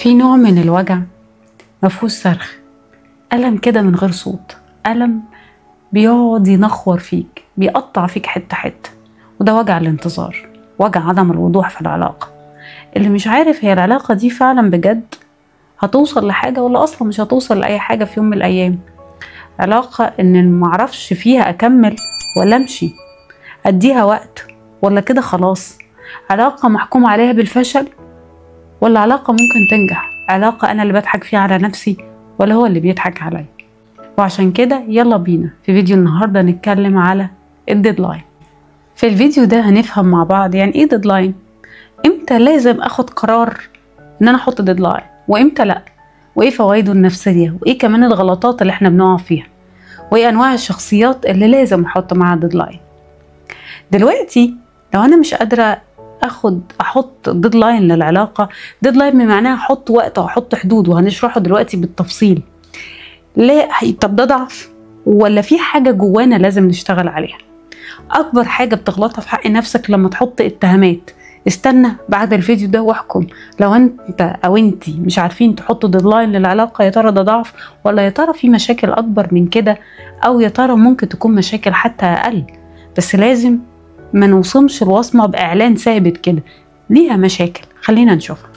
في نوع من الوجع مفهوش صرخ، ألم كده من غير صوت، ألم بيقعد ينخور فيك، بيقطع فيك حتة حتة، وده وجع الانتظار، وجع عدم الوضوح في العلاقة. اللي مش عارف هي العلاقة دي فعلا بجد هتوصل لحاجة ولا أصلا مش هتوصل لأي حاجة في يوم من الأيام. علاقة إن معرفش فيها أكمل ولا أمشي، أديها وقت ولا كده خلاص. علاقة محكوم عليها بالفشل ولا علاقة ممكن تنجح. علاقة أنا اللي بضحك فيها على نفسي ولا هو اللي بيضحك عليا. وعشان كده يلا بينا في فيديو النهاردة نتكلم على الديدلاين. في الفيديو ده هنفهم مع بعض يعني ايه ديدلاين، امتى لازم اخد قرار ان انا احط ديدلاين وامتى لا، وايه فوائده النفسية، وايه كمان الغلطات اللي احنا بنقع فيها، وايه انواع الشخصيات اللي لازم احط معاها ديدلاين. دلوقتي لو انا مش قادرة احط ديدلاين للعلاقة، ديدلاين بمعناها احط وقت او احط حدود، وهنشرحه دلوقتي بالتفصيل. ليه؟ طب ده ضعف ولا في حاجة جوانا لازم نشتغل عليها؟ اكبر حاجة بتغلطها في حق نفسك لما تحط اتهامات. استنى بعد الفيديو ده واحكم لو انت او انتي مش عارفين تحطوا ديدلاين للعلاقة، يا ترى ده ضعف ولا يا ترى في مشاكل اكبر من كده، او يا ترى ممكن تكون مشاكل حتى اقل. بس لازم ما نوصمش الوصمة باعلان ثابت كده، ليها مشاكل، خلينا نشوفها.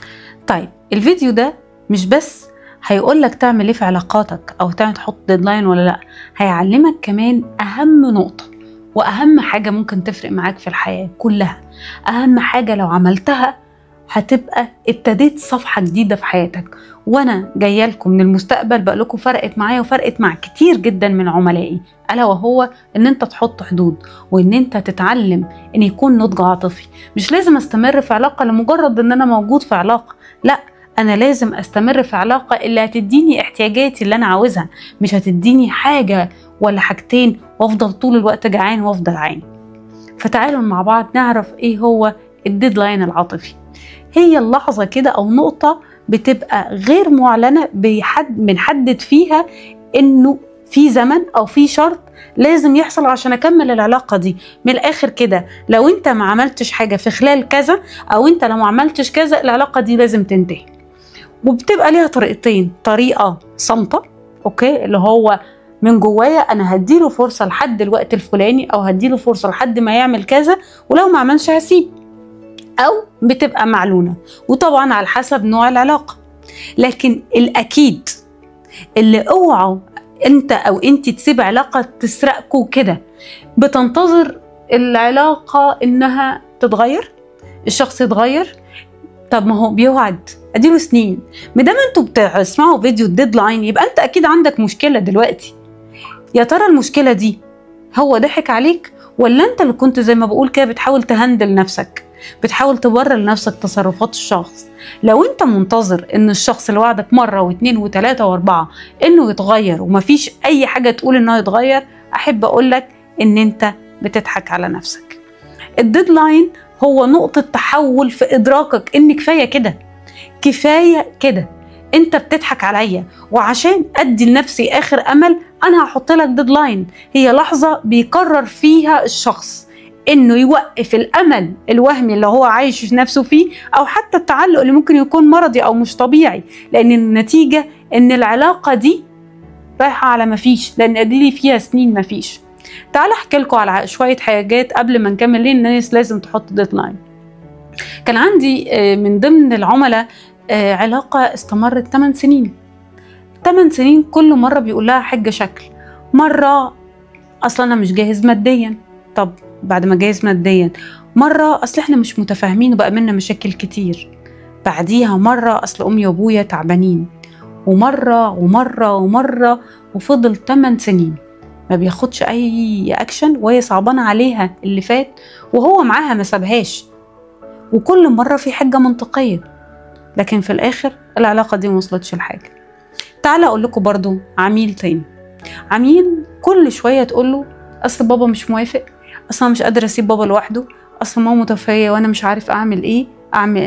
طيب الفيديو ده مش بس هيقولك تعمل ايه في علاقاتك او تحط ديدلاين ولا لا، هيعلمك كمان اهم نقطة واهم حاجة ممكن تفرق معاك في الحياة كلها. اهم حاجة لو عملتها هتبقى ابتديت صفحة جديدة في حياتك. وانا جاية لكم من المستقبل بقولكم فرقت معايا وفرقت مع كتير جدا من عملائي، الا وهو ان انت تحط حدود، وان انت تتعلم ان يكون نضج عاطفي. مش لازم استمر في علاقة لمجرد ان انا موجود في علاقة، لا، انا لازم استمر في علاقة اللي هتديني احتياجاتي اللي انا عاوزها، مش هتديني حاجة ولا حاجتين وافضل طول الوقت جعان وافضل عاني. فتعالوا مع بعض نعرف ايه هو الديدلاين العاطفي. هي اللحظة كده او نقطة بتبقى غير معلنة بنحدد فيها انه في زمن او في شرط لازم يحصل عشان اكمل العلاقة دي. من الاخر كده لو انت ما عملتش حاجة في خلال كذا، او انت لو ما عملتش كذا، العلاقة دي لازم تنتهي. وبتبقى ليها طريقتين، طريقة صامتة اوكي اللي هو من جوايا انا هديله فرصة لحد الوقت الفلاني، او هديله فرصة لحد ما يعمل كذا، ولو ما عملش هسيب. او بتبقى معلونة، وطبعا على حسب نوع العلاقة. لكن الاكيد اللي اوعوا انت او انت تسيب علاقة تسرقكوا كده، بتنتظر العلاقة انها تتغير، الشخص يتغير. طب ما هو بيوعد اديله سنين. مادام انتوا بتسمعوا فيديو الديدلاين يبقى انت اكيد عندك مشكلة دلوقتي. يا ترى المشكلة دي هو ضحك عليك، ولا انت اللي كنت زي ما بقول كده بتحاول تهندل نفسك، بتحاول تبرر لنفسك تصرفات الشخص؟ لو انت منتظر ان الشخص اللي وعدك مرة واثنين وثلاثة واربعة انه يتغير ومفيش اي حاجة تقول انه يتغير، احب اقولك ان انت بتضحك على نفسك. الديدلاين هو نقطة تحول في ادراكك ان كفاية كده، كفاية كده، انت بتضحك عليا، وعشان ادي لنفسي اخر امل انا هحط لك ديدلاين. هي لحظة بيقرر فيها الشخص انه يوقف الامل الوهمي اللي هو عايش نفسه فيه، او حتى التعلق اللي ممكن يكون مرضي او مش طبيعي، لان النتيجة ان العلاقة دي رايحة على مفيش، لان اديلي فيها سنين مفيش. تعالوا احكي لكم على شوية حاجات قبل ما نكمل ليه الناس لازم تحط ديدلاين. كان عندي من ضمن العملاء علاقة استمرت 8 سنين. 8 سنين كل مرة بيقول لها حاجة شكل. مرة أصلا أنا مش جاهز ماديا، طب بعد ما جاهز ماديا. مرة أصل إحنا مش متفاهمين وبقى منا مشاكل كتير. بعديها مرة أصل أمي وأبويا تعبانين. ومرة وفضل 8 سنين ما بياخدش أي أكشن، وهي صعبانة عليها اللي فات وهو معاها ما سابهاش، وكل مرة في حاجة منطقية، لكن في الآخر العلاقة دي موصلتش لحاجة. تعالى أقول لكم برضو عميل تاني. عميل كل شوية تقوله أصل بابا مش موافق، أصلا مش قادرة أسيب بابا لوحده، أصلا ماما متوفية وأنا مش عارف أعمل إيه،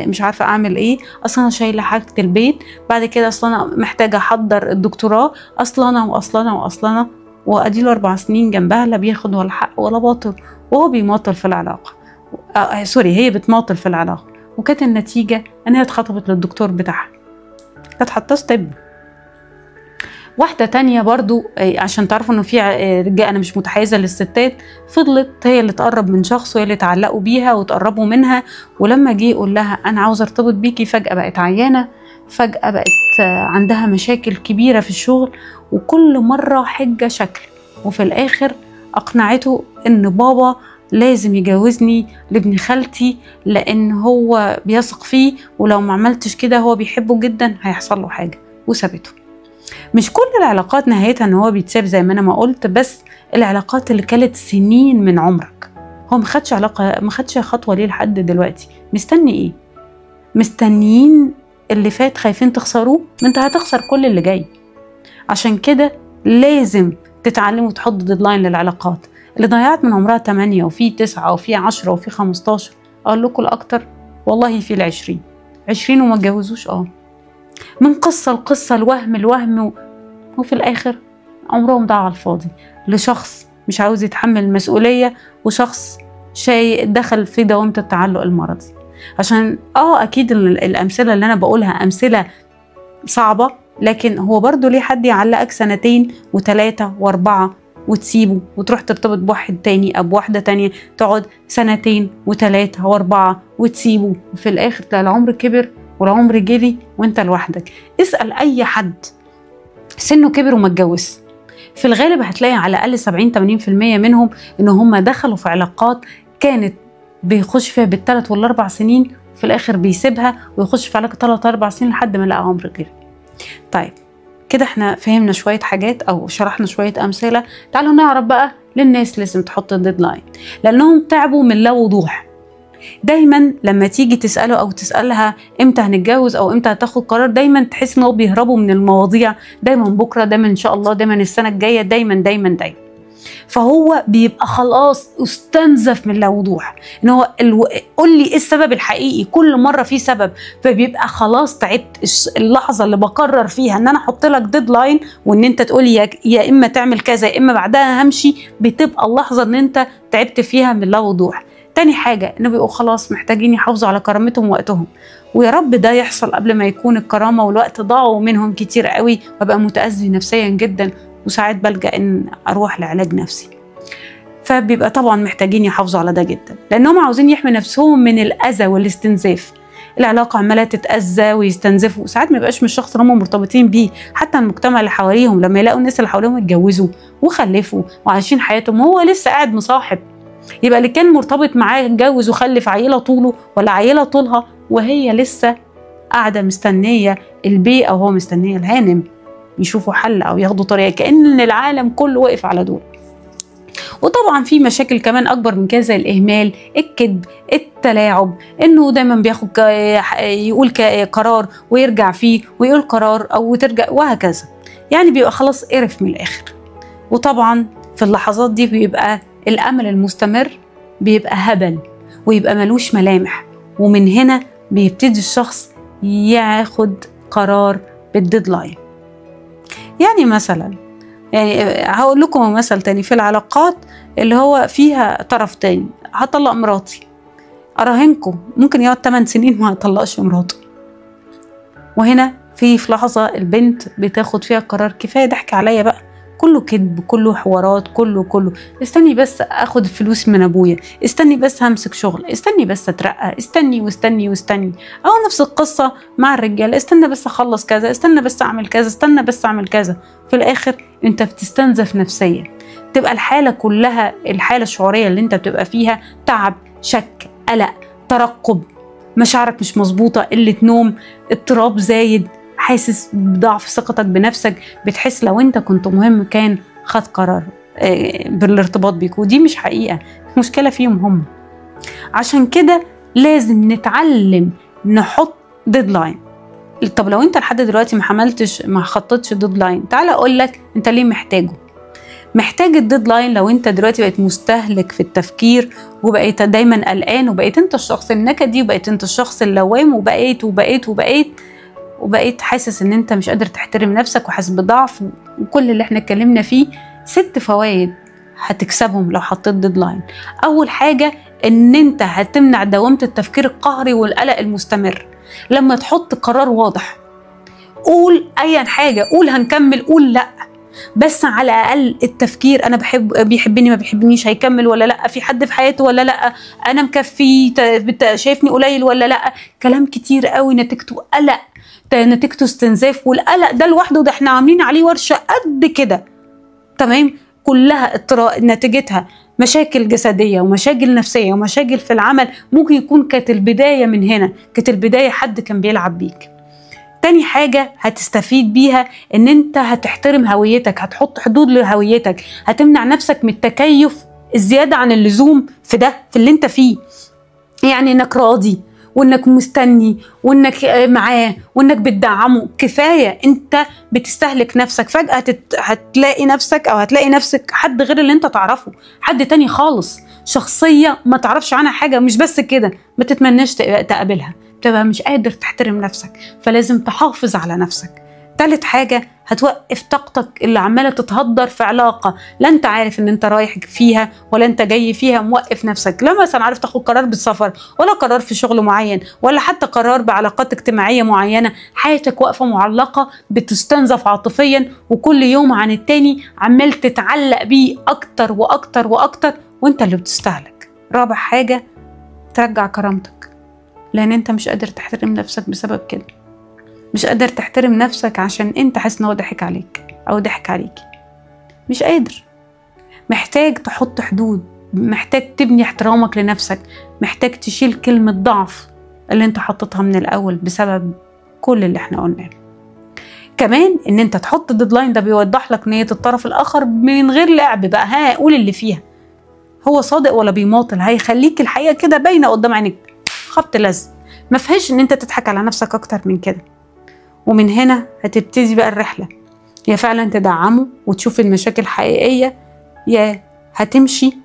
مش عارفة أعمل إيه، أصلا أنا شايلة حاجة البيت، بعد كده أصلا أنا محتاجة أحضر الدكتوراه، أصلا وأديله 4 سنين جنبها لا بياخد ولا حق ولا باطل، وهو بيماطل في العلاقة. هي بتماطل في العلاقة، وكانت النتيجة إن هي اتخطبت للدكتور بتاعها. كانت حاطاه ستيب. واحدة تانية برضو عشان تعرفوا انه في رجال، انا مش متحيزة للستات، فضلت هي اللي تقرب من شخص وهي اللي تعلقوا بيها وتقربوا منها، ولما جه يقول لها انا عاوزة ارتبط بيكي فجأة بقت عيانة، فجأة بقت عندها مشاكل كبيرة في الشغل، وكل مرة حجة شكل، وفي الاخر اقنعته ان بابا لازم يجوزني لابن خالتي لان هو بيثق فيه، ولو ما عملتش كده هو بيحبه جدا هيحصل له حاجة، وسابته. مش كل العلاقات نهايتها ان هو بيتساب زي ما انا ما قلت، بس العلاقات اللي كانت سنين من عمرك، هو ما خدش علاقه، ما خدش خطوه ليه لحد دلوقتي، مستني ايه؟ مستنيين اللي فات، خايفين تخسروه، ما انت هتخسر كل اللي جاي. عشان كده لازم تتعلموا تحطوا ديدلاين للعلاقات اللي ضيعت من عمرها 8 وفي 9 وفي 10 وفي 15. اقول لكم الاكتر والله في ال20 وما اتجوزوش، من قصة لقصة، الوهم وفي الآخر عمرهم ضاع على الفاضي لشخص مش عاوز يتحمل المسؤولية، وشخص دخل في دوامة التعلق المرضي. عشان أكيد الأمثلة اللي أنا بقولها أمثلة صعبة، لكن هو برضو ليه حد يعلقك 2 و3 و4 وتسيبه وتروح ترتبط بواحد تاني أو بواحدة تانية، تقعد 2 و3 و4 وتسيبه، وفي الآخر تلاقي العمر كبر والعمر جري وانت لوحدك. اسأل اي حد سنه كبر وما اتجوز، في الغالب هتلاقي على الاقل 70-80% منهم ان هم دخلوا في علاقات كانت بيخش فيها بال3 وال4 سنين، وفي الاخر بيسيبها ويخش في علاقه 3-4 سنين لحد ما لقى عمر جري. طيب كده احنا فهمنا شويه حاجات او شرحنا شويه امثله. تعالوا نعرف بقى للناس لازم تحط الديدلاين، لانهم تعبوا من لا وضوح. دايما لما تيجي تسأله أو تسألها إمتى هنتجوز أو إمتى هتاخد قرار، دايما تحس إنه بيهربوا من المواضيع، دايما بكرة، دايما إن شاء الله، دايما السنة الجاية، دايما دايما دايما. فهو بيبقى خلاص استنزف من لا وضوح، إن هو قول لي إيه السبب الحقيقي، كل مرة في سبب، فبيبقى خلاص تعبت. اللحظة اللي بقرر فيها إن أنا أحط لك ديدلاين وإن أنت تقولي يا إما تعمل كذا يا إما بعدها همشي، بتبقى اللحظة إن أنت تعبت فيها من لا وضوح. تاني حاجة إنه بيبقوا خلاص محتاجين يحافظوا على كرامتهم ووقتهم، ويا رب ده يحصل قبل ما يكون الكرامة والوقت ضاعوا منهم كتير قوي، وابقى متأذي نفسيا جدا، وساعات بلجأ إن أروح لعلاج نفسي. فبيبقى طبعا محتاجين يحافظوا على ده جدا، لأنهم عاوزين يحمي نفسهم من الأذى والاستنزاف. العلاقة عمالة تتأذى ويستنزفوا، ساعات ما يبقاش من الشخص اللي هم مرتبطين بيه، حتى المجتمع اللي حواليهم لما يلاقوا الناس اللي حواليهم اتجوزوا وخلفوا وعايشين حياتهم، هو لسه قاعد مصاحب، يبقى اللي كان مرتبط معاه اتجوز وخلف عيله طوله ولا عيله طولها، وهي لسه قاعده مستنيه البي او هو مستنيه الهانم يشوفوا حل او ياخدوا طريقه، كأن العالم كله واقف على دول. وطبعا في مشاكل كمان اكبر من كده زي الاهمال، الكذب، التلاعب، انه دايما بياخد يقول قرار ويرجع فيه ويقول قرار او ترجع وهكذا، يعني بيبقى خلاص قرف من الاخر. وطبعا في اللحظات دي بيبقى الامل المستمر بيبقى هبل ويبقى ملوش ملامح، ومن هنا بيبتدي الشخص ياخد قرار بالديدلاين. يعني مثلا هقول لكم مثل تاني في العلاقات اللي هو فيها طرف تاني، هطلق مراتي، اراهنكم ممكن يقعد 8 سنين ما هطلقش مراته، وهنا في لحظة البنت بتاخد فيها قرار كفاية ضحك عليا بقى، كله كذب، كله حوارات، كله استني بس اخد فلوس من ابويا، استني بس همسك شغل، استني بس اترقى، استني واستني واستني. او نفس القصة مع الرجال، استنى بس اخلص كذا، استنى بس اعمل كذا، استنى بس اعمل كذا، في الاخر انت بتستنزف نفسيا، تبقى الحالة كلها، الحالة الشعورية اللي انت بتبقى فيها تعب، شك، قلق، ترقب، مشاعرك مش مظبوطة، قلة نوم، اضطراب زايد، حاسس بضعف ثقتك بنفسك، بتحس لو انت كنت مهم كان خد قرار بالارتباط بيك، ودي مش حقيقة، مشكلة فيهم هم. عشان كده لازم نتعلم نحط ديدلاين. طب لو انت لحد دلوقتي ما خططش ديدلاين، تعالى اقول لك انت ليه محتاج الديدلاين. لو انت دلوقتي بقيت مستهلك في التفكير وبقيت دايما قلقان، وبقيت انت الشخص النكدي، وبقيت انت الشخص اللوام، وبقيت حاسس ان انت مش قادر تحترم نفسك وحاسس بضعف وكل اللي احنا اتكلمنا فيه، 6 فوائد هتكسبهم لو حطيت ديدلاين. اول حاجة ان انت هتمنع دوامة التفكير القهري والقلق المستمر لما تحط قرار واضح قول ايا حاجه، قول هنكمل، قول لا، بس على الاقل التفكير انا بيحبني ما بيحبنيش، هيكمل ولا لا، في حد في حياته ولا لا، انا مكفي، شايفني قليل ولا لا. كلام كتير قوي نتيجته قلق، نتيجته استنزاف، والقلق ده لوحده ده احنا عاملين عليه ورشه قد كده، تمام، كلها نتيجتها مشاكل جسديه ومشاكل نفسيه ومشاكل في العمل. ممكن يكون كانت البدايه من هنا، كانت البدايه حد كان بيلعب بيك. تاني حاجة هتستفيد بيها ان انت هتحترم هويتك، هتحط حدود لهويتك، هتمنع نفسك من التكيف الزيادة عن اللزوم في ده، في اللي انت فيه. يعني انك راضي وانك مستني وانك معاه وانك بتدعمه، كفاية. انت بتستهلك نفسك، فجأة هتلاقي نفسك او هتلاقي نفسك حد غير اللي انت تعرفه، حد تاني خالص، شخصية ما تعرفش عنها حاجة. مش بس كده، ما تتمناش تقابلها، تبقى مش قادر تحترم نفسك، فلازم تحافظ على نفسك. تالت حاجة هتوقف طاقتك اللي عمالة تتهدر في علاقة لا انت عارف ان انت رايح فيها ولا انت جاي فيها. موقف نفسك، لا مثلا عارف تاخد قرار بالسفر، ولا قرار في شغل معين، ولا حتى قرار بعلاقات اجتماعية معينة. حياتك واقفة معلقة، بتستنزف عاطفيا، وكل يوم عن التاني عمال تتعلق بيه اكتر واكتر واكتر، وانت اللي بتستهلك. رابع حاجة ترجع كرامتك، لان انت مش قادر تحترم نفسك بسبب كده، مش قادر تحترم نفسك عشان انت حاسس ان هو ضحك عليك او ضحك عليكي، مش قادر. محتاج تحط حدود، محتاج تبني احترامك لنفسك، محتاج تشيل كلمة ضعف اللي انت حطتها من الاول بسبب كل اللي احنا قلناه. كمان ان انت تحط ديدلاين، ده بيوضح لك نية الطرف الاخر من غير لعب بقى، ها قول اللي فيها، هو صادق ولا بيماطل، هيخليك الحقيقة كده باينة قدام عينيك، خبط لزق، ما فيهاش ان انت تضحك على نفسك اكتر من كده. ومن هنا هتبتدي بقى الرحلة، يا فعلا تدعمه وتشوف المشاكل حقيقية، يا هتمشي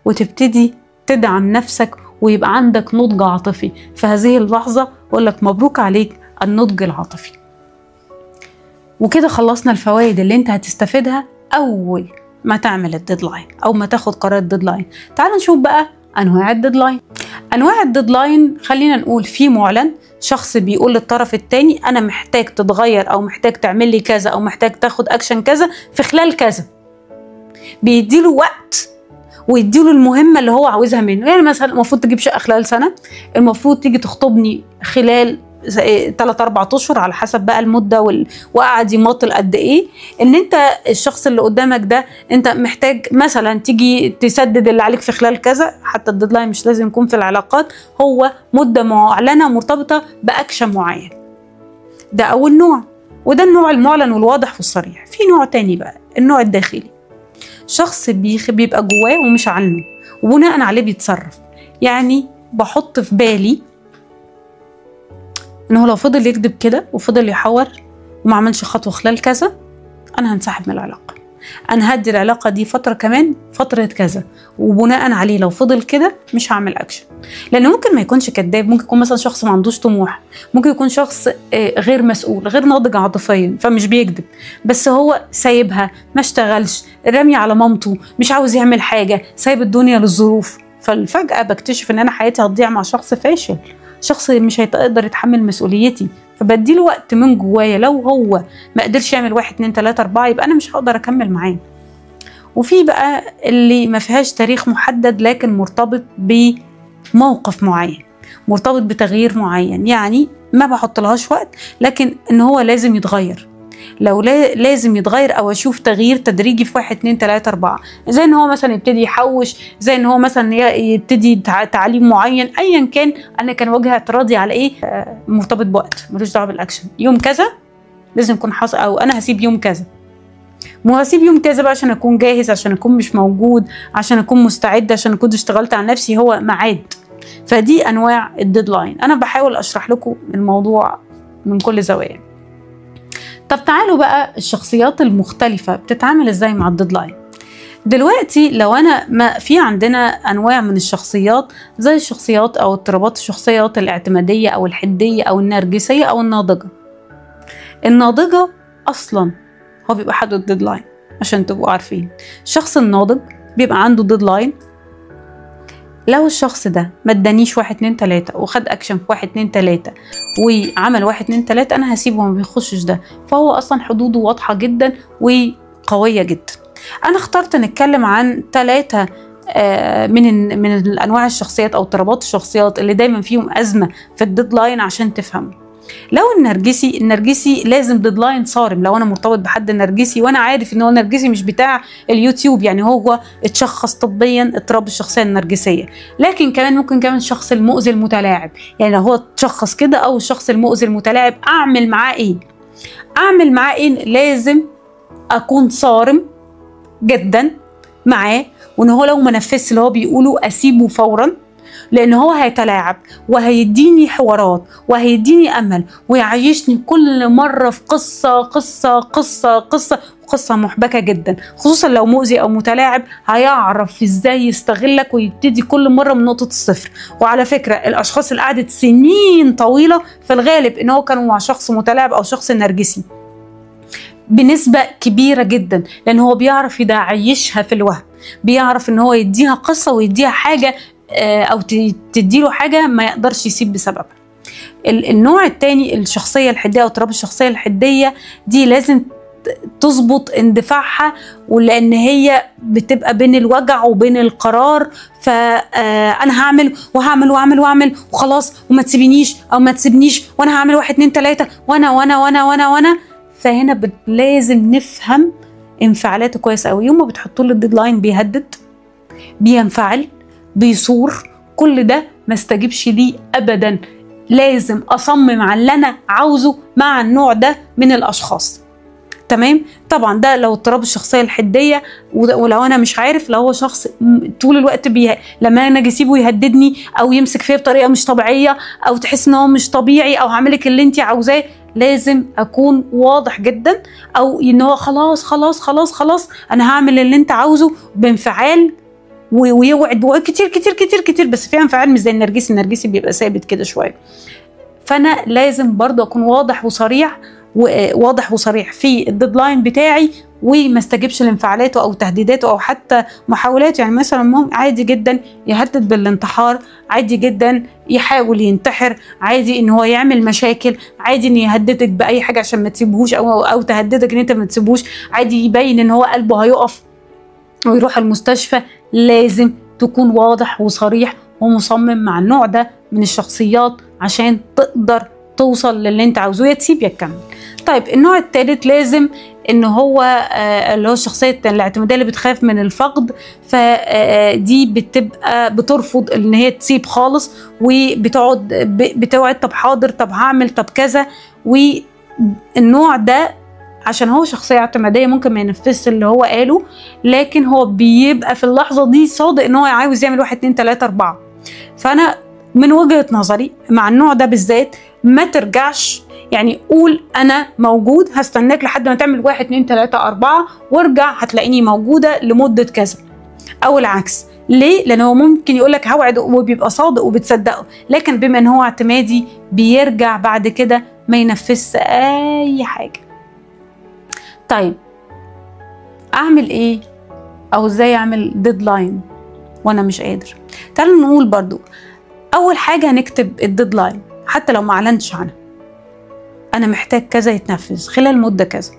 وتبتدي تدعم نفسك ويبقى عندك نضج عاطفي. في هذه اللحظة أقول لك مبروك عليك النضج العاطفي. وكده خلصنا الفوائد اللي انت هتستفيدها أول ما تعمل الديدلاين أو ما تاخد قرار الديدلاين. تعال نشوف بقى أنواع الديدلاين. أنواع الديدلاين خلينا نقول في معلن، شخص بيقول للطرف التاني أنا محتاج تتغير أو محتاج تعمل لي كذا أو محتاج تاخد أكشن كذا في خلال كذا، بيديله وقت ويديله المهمة اللي هو عاوزها منه. يعني مثلا المفروض تجيب شقة خلال سنة، المفروض تيجي تخطبني خلال 3-4 أشهر على حسب بقى المدة وقعد يماطل قد ايه. ان انت الشخص اللي قدامك ده انت محتاج مثلا تيجي تسدد اللي عليك في خلال كذا. حتى الديدلاين مش لازم يكون في العلاقات، هو مدة معلنة مرتبطة بأكشن معين. ده اول نوع، وده النوع المعلن والواضح والصريح. في نوع تاني بقى، النوع الداخلي، شخص بيبقى جواه ومش عنه وبناء عليه بيتصرف. يعني بحط في بالي انه لو فضل يكذب كده وفضل يحور وما عملش خطوه خلال كذا، انا هنسحب من العلاقه، انا هدي العلاقه دي فتره كمان، فتره كذا، وبناء عليه لو فضل كده مش هعمل اكشن. لانه ممكن ما يكونش كذاب، ممكن يكون مثلا شخص ما عندوش طموح، ممكن يكون شخص غير مسؤول، غير ناضج عاطفيا، فمش بيكذب، بس هو سايبها، ما اشتغلش، رامي على مامته، مش عاوز يعمل حاجه، سايب الدنيا للظروف. فالفجأة بكتشف ان انا حياتي هتضيع مع شخص فاشل، شخص مش هيقدر يتحمل مسؤوليتي، فبديله وقت من جوايا. لو هو ما قدرش يعمل 1 2 3 4 يبقى انا مش هقدر اكمل معاه. وفي بقى اللي ما فيهاش تاريخ محدد لكن مرتبط بموقف معين، مرتبط بتغيير معين، يعني ما بحطلهاش وقت لكن ان هو لازم يتغير. لو لازم يتغير او اشوف تغيير تدريجي في 1 2 3 4، زي ان هو مثلا يبتدي يحوش، زي ان هو مثلا يبتدي تعليم معين، ايا كان. انا كان وجه اعتراضي على ايه؟ مرتبط بوقت، ملوش دعوه بالاكشن. يوم كذا لازم يكون حاصل، او انا هسيب يوم كذا، مو هسيب يوم كذا بقى عشان اكون جاهز، عشان اكون مش موجود، عشان اكون مستعد، عشان اكون اشتغلت على نفسي. هو ميعاد. فدي انواع الديدلاين. انا بحاول اشرح لكم الموضوع من كل زوايا. طب تعالوا بقى الشخصيات المختلفة بتتعامل ازاي مع الديدلاين. دلوقتي لو انا ما في عندنا انواع من الشخصيات، زي الشخصيات او اضطرابات الشخصيات الاعتمادية او الحدية او النرجسية او الناضجة. الناضجة اصلا هو بيبقى حدد ديدلاين، عشان تبقوا عارفين. الشخص الناضج بيبقى عنده ديدلاين لو الشخص ده ما ادانيش 1 2 3 وخد اكشن في 1 2 3 وعمل 1 2 3 انا هسيبه وما بيخشش ده، فهو اصلا حدوده واضحه جدا وقويه جدا. انا اخترت نتكلم عن 3 من الانواع الشخصيات او اضطرابات الشخصيات اللي دايما فيهم ازمه في الديدلاين عشان تفهموا. لو النرجسي لازم ديدلاين صارم. لو انا مرتبط بحد نرجسي وانا عارف ان هو نرجسي مش بتاع اليوتيوب، يعني هو اتشخص طبيا اضطراب الشخصيه النرجسيه، لكن كمان ممكن كمان الشخص المؤذي المتلاعب. يعني لو هو اتشخص كده او الشخص المؤذي المتلاعب اعمل معاه ايه؟ اعمل معاه ايه؟ لازم اكون صارم جدا معاه، وان هو لو ما نفذش اللي هو بيقوله اسيبه فورا، لان هو هيتلاعب وهيديني حوارات وهيديني امل ويعيشني كل مره في قصه محبكه جدا. خصوصا لو مؤذي او متلاعب هيعرف ازاي يستغلك ويبتدي كل مره من نقطه الصفر. وعلى فكره الاشخاص اللي قعدت سنين طويله في الغالب ان هو كانوا مع شخص متلاعب او شخص نرجسي بنسبه كبيره جدا، لان هو بيعرف يعيشها في الوهم، بيعرف ان هو يديها قصه ويديها حاجه او تديله حاجه ما يقدرش يسيب بسببها. النوع الثاني الشخصيه الحديه او اضطراب الشخصيه الحديه دي لازم تظبط اندفاعها، ولان هي بتبقى بين الوجع وبين القرار، فانا هعمل وهعمل واعمل واعمل وخلاص وما تسيبنيش او ما تسيبنيش وانا هعمل 1 2 3 وانا وانا وانا وانا وانا. فهنا لازم نفهم انفعالاته كويس قوي. يوم ما بتحطوا له الديدلاين بيهدد، بينفعل، بيصور، كل ده ما استجيبش ليه ابدا. لازم اصمم على اللي انا عاوزه مع النوع ده من الاشخاص. تمام؟ طبعا ده لو اضطراب الشخصيه الحديه. ولو انا مش عارف، لو هو شخص طول الوقت لما انا اجي اسيبه يهددني او يمسك فيا بطريقه مش طبيعيه او تحس ان هو مش طبيعي او هعملك اللي انت عاوزاه، لازم اكون واضح جدا، او ان هو خلاص خلاص خلاص خلاص انا هعمل اللي انت عاوزه بانفعال ويوعد كتير كتير كتير كتير، بس فيها انفعال مش زي النرجسي بيبقى ثابت كده شويه. فانا لازم برضو اكون واضح وصريح في الديدلاين بتاعي، وما استجبش لانفعالاته او تهديداته او حتى محاولاته. يعني مثلا عادي جدا يهدد بالانتحار، عادي جدا يحاول ينتحر، عادي ان هو يعمل مشاكل، عادي ان يهددك باي حاجه عشان ما تسيبهوش او تهددك ان انت ما تسيبهوش، عادي يبين ان هو قلبه هيقف ويروح المستشفى. لازم تكون واضح وصريح ومصمم مع النوع ده من الشخصيات عشان تقدر توصل للي انت عاوزه، يا تسيب يا تكمل. طيب النوع الثالث لازم ان هو اللي هو الشخصيه الاعتماديه اللي بتخاف من الفقد، فدي بتبقى بترفض ان هي تسيب خالص، بتوعد طب حاضر طب هعمل طب كذا. والنوع ده عشان هو شخصيه اعتماديه ممكن ما ينفذش اللي هو قاله، لكن هو بيبقى في اللحظه دي صادق ان هو عاوز يعمل 1 2 3 4. فانا من وجهه نظري مع النوع ده بالذات ما ترجعش، يعني قول انا موجود هستناك لحد ما تعمل 1 2 3 4 وارجع هتلاقيني موجوده لمده كذا، او العكس. ليه؟ لان هو ممكن يقول لك هوعد وبيبقى صادق وبتصدقه، لكن بما ان هو اعتمادي بيرجع بعد كده ما ينفذش اي حاجه. طيب اعمل ايه او ازاي اعمل ديدلاين وانا مش قادر؟ تعالوا نقول برضو اول حاجه هنكتب الديدلاين حتى لو ما اعلنتش عنها. انا محتاج كذا يتنفذ خلال مده كذا،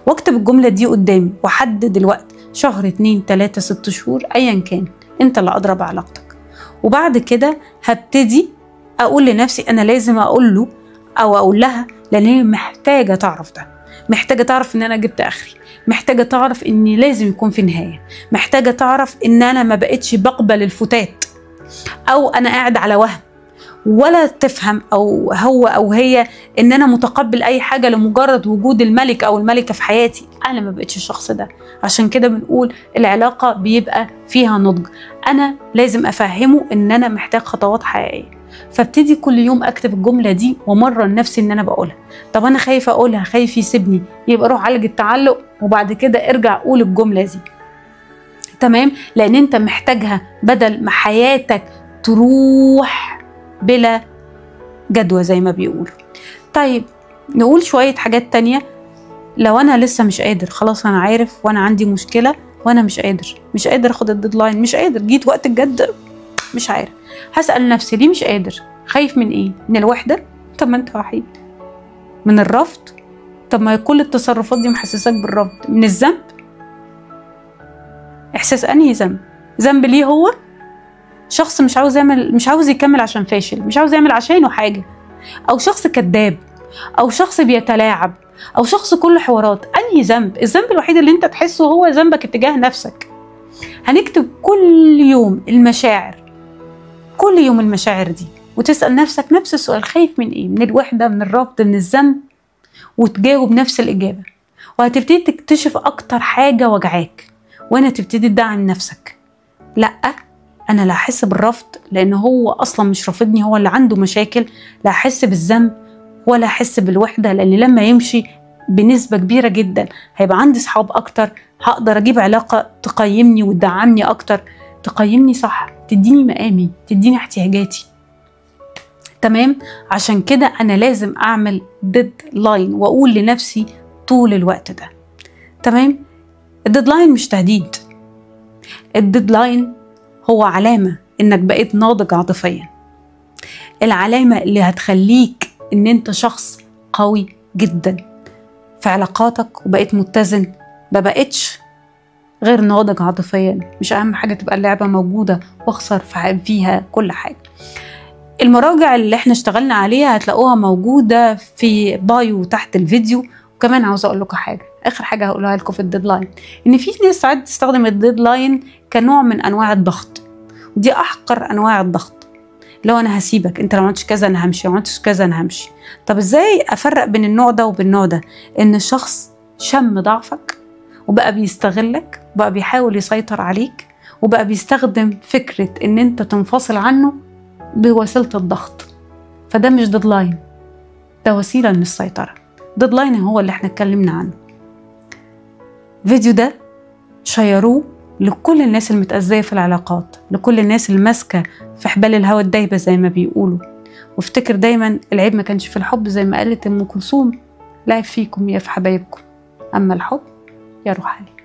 واكتب الجمله دي قدامي واحدد الوقت، شهر 2 3 6 شهور ايا كان، انت اللي ادرى بعلاقتك. وبعد كده هبتدي اقول لنفسي انا لازم اقول له او اقول لها، لان هي محتاجه تعرف ده، محتاجه تعرف ان انا جبت اخري، محتاجه تعرف اني لازم يكون في نهايه، محتاجه تعرف ان انا ما بقتش بقبل الفتات او انا قاعد على وهم، ولا تفهم او هو او هي ان انا متقبل اي حاجه لمجرد وجود الملك او الملكه في حياتي. انا ما بقتش الشخص ده. عشان كده بنقول العلاقه بيبقى فيها نضج. انا لازم افهمه ان انا محتاج خطوات حقيقيه، فابتدي كل يوم اكتب الجمله دي ومرن نفسي ان انا بقولها. طب انا خايفه اقولها، خايف يسيبني، يبقى روح عالج التعلق وبعد كده ارجع قول الجمله دي. تمام؟ لان انت محتاجها بدل ما حياتك تروح بلا جدوى زي ما بيقولوا. طيب نقول شويه حاجات تانية. لو انا لسه مش قادر، خلاص انا عارف وانا عندي مشكله وانا مش قادر اخد الديدلاين، مش قادر، جيت وقت الجد مش عارف. هسأل نفسي ليه مش قادر؟ خايف من ايه؟ من الوحدة؟ طب ما انت وحيد. من الرفض؟ طب ما كل التصرفات دي محسساك بالرفض. من الذنب؟ احساس انهي ذنب؟ ذنب ليه هو؟ شخص مش عاوز يكمل عشان فاشل، مش عاوز يعمل عشانه حاجة، او شخص كذاب، او شخص بيتلاعب، او شخص كله حوارات. انهي ذنب؟ الذنب الوحيد اللي انت تحسه هو ذنبك اتجاه نفسك. هنكتب كل يوم المشاعر، كل يوم المشاعر دي، وتسأل نفسك نفس السؤال: خايف من ايه؟ من الوحدة، من الرفض، من الذنب؟ وتجاوب نفس الإجابة، وهتبتدي تكتشف أكتر حاجة وجعاك، وهنا تبتدي تدعم نفسك: لأ، أنا لا أحس بالرفض لأن هو أصلا مش رافضني، هو اللي عنده مشاكل. لا أحس بالذنب ولا أحس بالوحدة، لأن لما يمشي بنسبة كبيرة جدا هيبقى عندي صحاب أكتر، هقدر أجيب علاقة تقيمني وتدعمني أكتر، تقيمني صح، تديني مقامي، تديني احتياجاتي. تمام؟ عشان كده أنا لازم أعمل ديدلاين وأقول لنفسي طول الوقت ده. تمام؟ الديدلاين مش تهديد. الديدلاين هو علامة إنك بقيت ناضج عاطفيا، العلامة اللي هتخليك إن أنت شخص قوي جدا في علاقاتك وبقيت متزن، ما بقيتش غير ناضج عاطفيا. مش أهم حاجة تبقى اللعبة موجودة وأخسر فيها كل حاجة. المراجع اللي احنا اشتغلنا عليها هتلاقوها موجودة في بايو تحت الفيديو. وكمان عاوزة أقول لكم حاجة، آخر حاجة هقولها لكم في الديدلاين، إن في ناس ساعات تستخدم الديدلاين كنوع من أنواع الضغط، ودي أحقر أنواع الضغط. لو أنا هسيبك، أنت لو ما عملتش كذا أنا همشي، لو ما عملتش كذا أنا همشي. طب إزاي أفرق بين النوع ده وبين النوع ده؟ إن الشخص شم ضعفك وبقى بيستغلك، وبقى بيحاول يسيطر عليك، وبقى بيستخدم فكرة إن أنت تنفصل عنه بوسيلة الضغط. فده مش ديدلاين، ده وسيلة للسيطرة. ديدلاين هو اللي احنا اتكلمنا عنه. الفيديو ده شيروه لكل الناس المتأذية في العلاقات، لكل الناس اللي ماسكة في حبال الهوى الدايبة زي ما بيقولوا. وافتكر دايما العيب ما كانش في الحب، زي ما قالت أم كلثوم: العيب فيكم يا في حبايبكم، أما الحب يروح عليه.